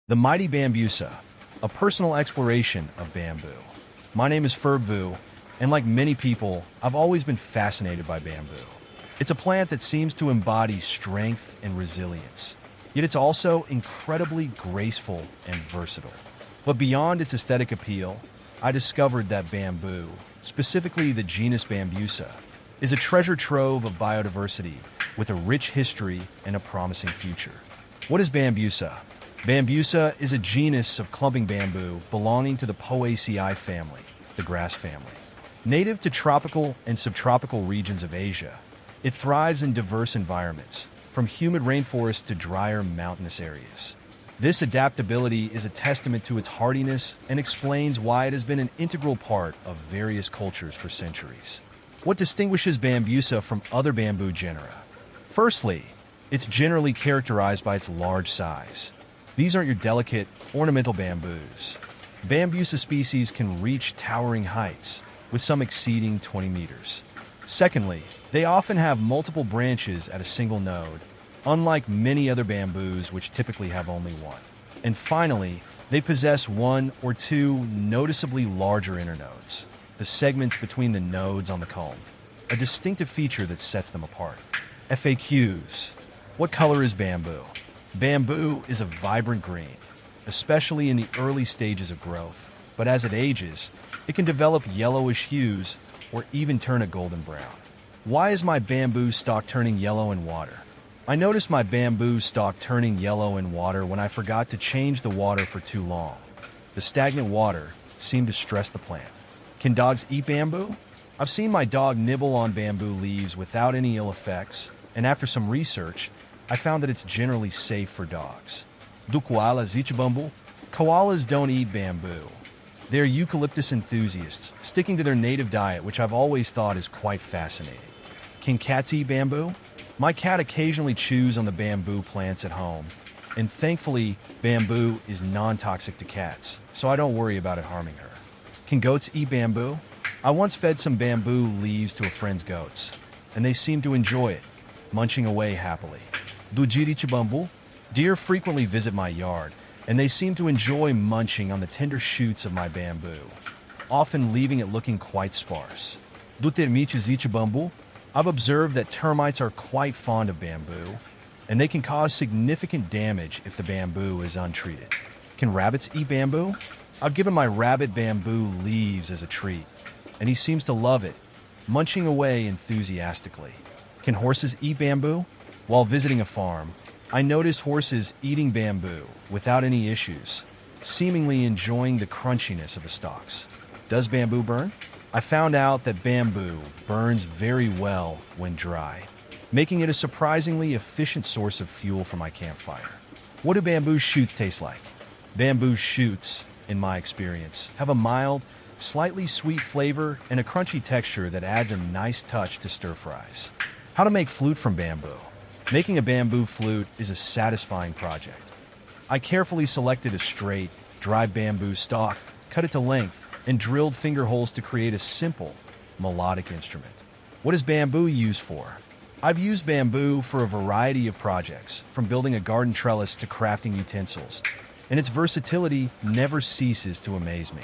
The Mighty Bambusa, a personal exploration of bamboo. My name is Ferb Vu, and like many people, I've always been fascinated by bamboo. It's a plant that seems to embody strength and resilience, yet it's also incredibly graceful and versatile. But beyond its aesthetic appeal, I discovered that bamboo, specifically the genus Bambusa, is a treasure trove of biodiversity with a rich history and a promising future. What is Bambusa? Bambusa is a genus of clumping bamboo belonging to the Poaceae family, the grass family. Native to tropical and subtropical regions of Asia, it thrives in diverse environments, from humid rainforests to drier mountainous areas. This adaptability is a testament to its hardiness and explains why it has been an integral part of various cultures for centuries. What distinguishes Bambusa from other bamboo genera? Firstly, it's generally characterized by its large size. These aren't your delicate, ornamental bamboos. Bambusa species can reach towering heights, with some exceeding 20 meters. Secondly, they often have multiple branches at a single node, unlike many other bamboos which typically have only one. And finally, they possess one or two noticeably larger internodes, the segments between the nodes on the culm, a distinctive feature that sets them apart. FAQs. What color is bamboo? Bamboo is a vibrant green, especially in the early stages of growth, but as it ages, it can develop yellowish hues or even turn a golden brown. Why is my bamboo stalk turning yellow in water? I noticed my bamboo stalk turning yellow in water when I forgot to change the water for too long. The stagnant water seemed to stress the plant. Can dogs eat bamboo? I've seen my dog nibble on bamboo leaves without any ill effects, and after some research, I found that it's generally safe for dogs. Do koalas eat bamboo? Koalas don't eat bamboo. They're eucalyptus enthusiasts, sticking to their native diet, which I've always thought is quite fascinating. Can cats eat bamboo? My cat occasionally chews on the bamboo plants at home, and thankfully, bamboo is non-toxic to cats, so I don't worry about it harming her. Can goats eat bamboo? I once fed some bamboo leaves to a friend's goats, and they seemed to enjoy it, munching away happily. Do jirichi bamboo? Deer frequently visit my yard, and they seem to enjoy munching on the tender shoots of my bamboo, often leaving it looking quite sparse. Do termites eat bamboo? I've observed that termites are quite fond of bamboo, and they can cause significant damage if the bamboo is untreated. Can rabbits eat bamboo? I've given my rabbit bamboo leaves as a treat, and he seems to love it, munching away enthusiastically. Can horses eat bamboo? While visiting a farm, I noticed horses eating bamboo without any issues, seemingly enjoying the crunchiness of the stalks. Does bamboo burn? I found out that bamboo burns very well when dry, making it a surprisingly efficient source of fuel for my campfire. What do bamboo shoots taste like? Bamboo shoots, in my experience, have a mild, slightly sweet flavor and a crunchy texture that adds a nice touch to stir fries. How to make flute from bamboo? Making a bamboo flute is a satisfying project. I carefully selected a straight, dry bamboo stalk, cut it to length, and drilled finger holes to create a simple, melodic instrument. What is bamboo used for? I've used bamboo for a variety of projects, from building a garden trellis to crafting utensils, and its versatility never ceases to amaze me.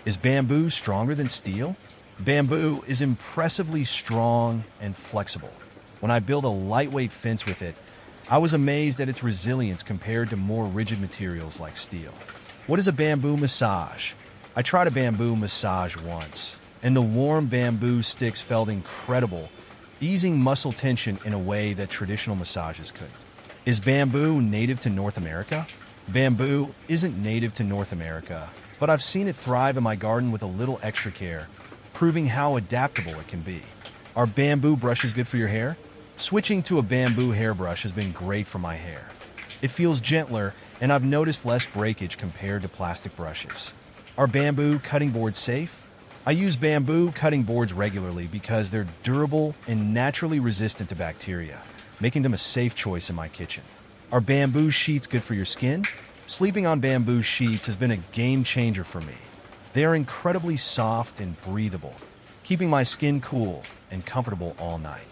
Is bamboo stronger than steel? Bamboo is impressively strong and flexible. When I built a lightweight fence with it, I was amazed at its resilience compared to more rigid materials like steel. What is a bamboo massage? I tried a bamboo massage once, and the warm bamboo sticks felt incredible, easing muscle tension in a way that traditional massages couldn't. Is bamboo native to North America? Bamboo isn't native to North America, but I've seen it thrive in my garden with a little extra care, proving how adaptable it can be. Are bamboo brushes good for your hair? Switching to a bamboo hairbrush has been great for my hair. It feels gentler, and I've noticed less breakage compared to plastic brushes. Are bamboo cutting boards safe? I use bamboo cutting boards regularly because they're durable and naturally resistant to bacteria, making them a safe choice in my kitchen. Are bamboo sheets good for your skin? Sleeping on bamboo sheets has been a game changer for me. They are incredibly soft and breathable, keeping my skin cool and comfortable all night.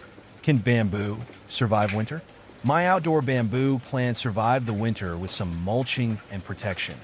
Can bamboo survive winter? My outdoor bamboo plant survived the winter with some mulching and protection,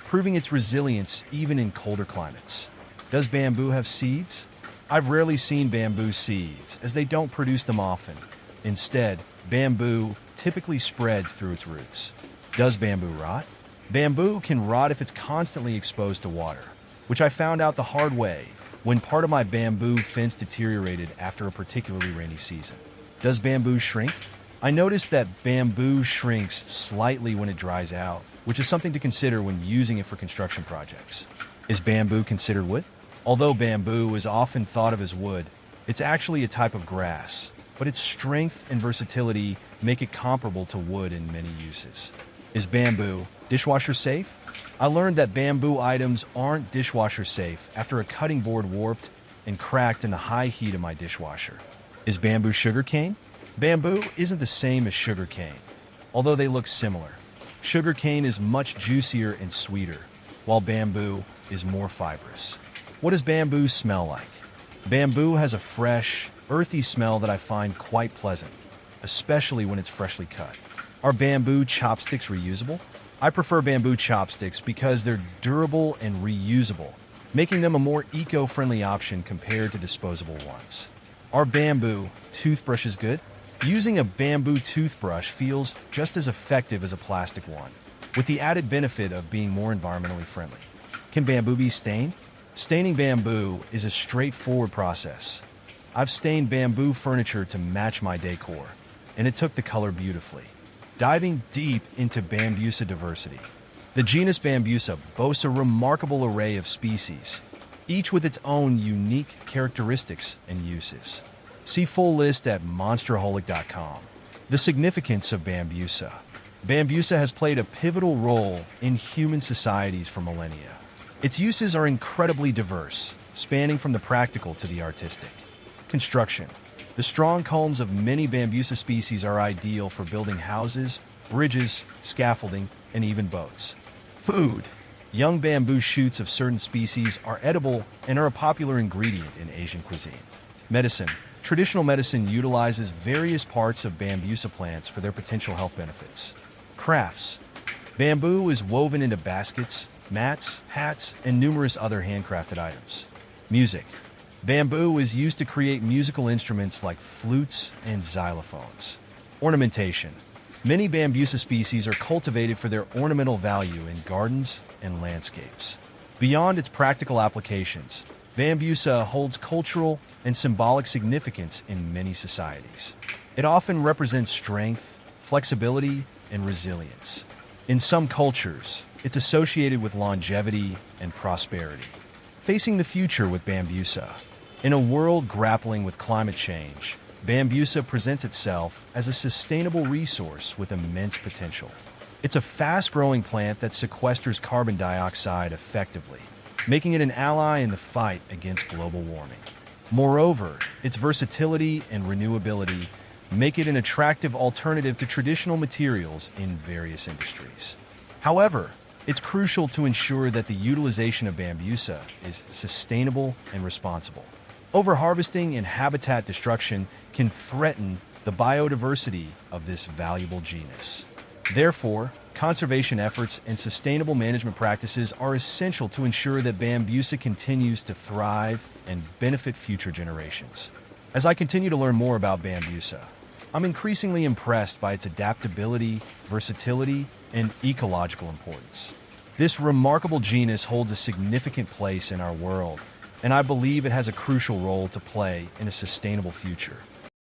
proving its resilience even in colder climates. Does bamboo have seeds? I've rarely seen bamboo seeds, as they don't produce them often. Instead, bamboo typically spreads through its roots. Does bamboo rot? Bamboo can rot if it's constantly exposed to water, which I found out the hard way when part of my bamboo fence deteriorated after a particularly rainy season. Does bamboo shrink? I noticed that bamboo shrinks slightly when it dries out, which is something to consider when using it for construction projects. Is bamboo considered wood? Although bamboo is often thought of as wood, it's actually a type of grass, but its strength and versatility make it comparable to wood in many uses. Is bamboo dishwasher safe? I learned that bamboo items aren't dishwasher safe after a cutting board warped and cracked in the high heat of my dishwasher. Is bamboo sugarcane? Bamboo isn't the same as sugarcane, although they look similar. Sugarcane is much juicier and sweeter, while bamboo is more fibrous. What does bamboo smell like? Bamboo has a fresh, earthy smell that I find quite pleasant, especially when it's freshly cut. Are bamboo chopsticks reusable? I prefer bamboo chopsticks because they're durable and reusable, making them a more eco-friendly option compared to disposable ones. Are bamboo toothbrushes good? Using a bamboo toothbrush feels just as effective as a plastic one, with the added benefit of being more environmentally friendly. Can bamboo be stained? Staining bamboo is a straightforward process. I've stained bamboo furniture to match my decor, and it took the color beautifully. Diving deep into Bambusa diversity. The genus Bambusa boasts a remarkable array of species, each with its own unique characteristics and uses. See full list at monsterholic.com. The significance of Bambusa. Bambusa has played a pivotal role in human societies for millennia. Its uses are incredibly diverse, spanning from the practical to the artistic. Construction. The strong culms of many Bambusa species are ideal for building houses, bridges, scaffolding, and even boats. Food. Young bamboo shoots of certain species are edible and are a popular ingredient in Asian cuisine. Medicine. Traditional medicine utilizes various parts of Bambusa plants for their potential health benefits. Crafts. Bamboo is woven into baskets, mats, hats, and numerous other handcrafted items. Music. Bamboo is used to create musical instruments like flutes and xylophones. Ornamentation. Many Bambusa species are cultivated for their ornamental value in gardens and landscapes. Beyond its practical applications, Bambusa holds cultural and symbolic significance in many societies. It often represents strength, flexibility, and resilience. In some cultures, it's associated with longevity and prosperity. Facing the future with Bambusa. In a world grappling with climate change, Bambusa presents itself as a sustainable resource with immense potential. It's a fast-growing plant that sequesters carbon dioxide effectively, making it an ally in the fight against global warming. Moreover, its versatility and renewability make it an attractive alternative to traditional materials in various industries. However, it's crucial to ensure that the utilization of Bambusa is sustainable and responsible. Overharvesting and habitat destruction can threaten the biodiversity of this valuable genus. Therefore, conservation efforts and sustainable management practices are essential to ensure that Bambusa continues to thrive and benefit future generations. As I continue to learn more about Bambusa, I'm increasingly impressed by its adaptability, versatility, and ecological importance. This remarkable genus holds a significant place in our world, and I believe it has a crucial role to play in a sustainable future.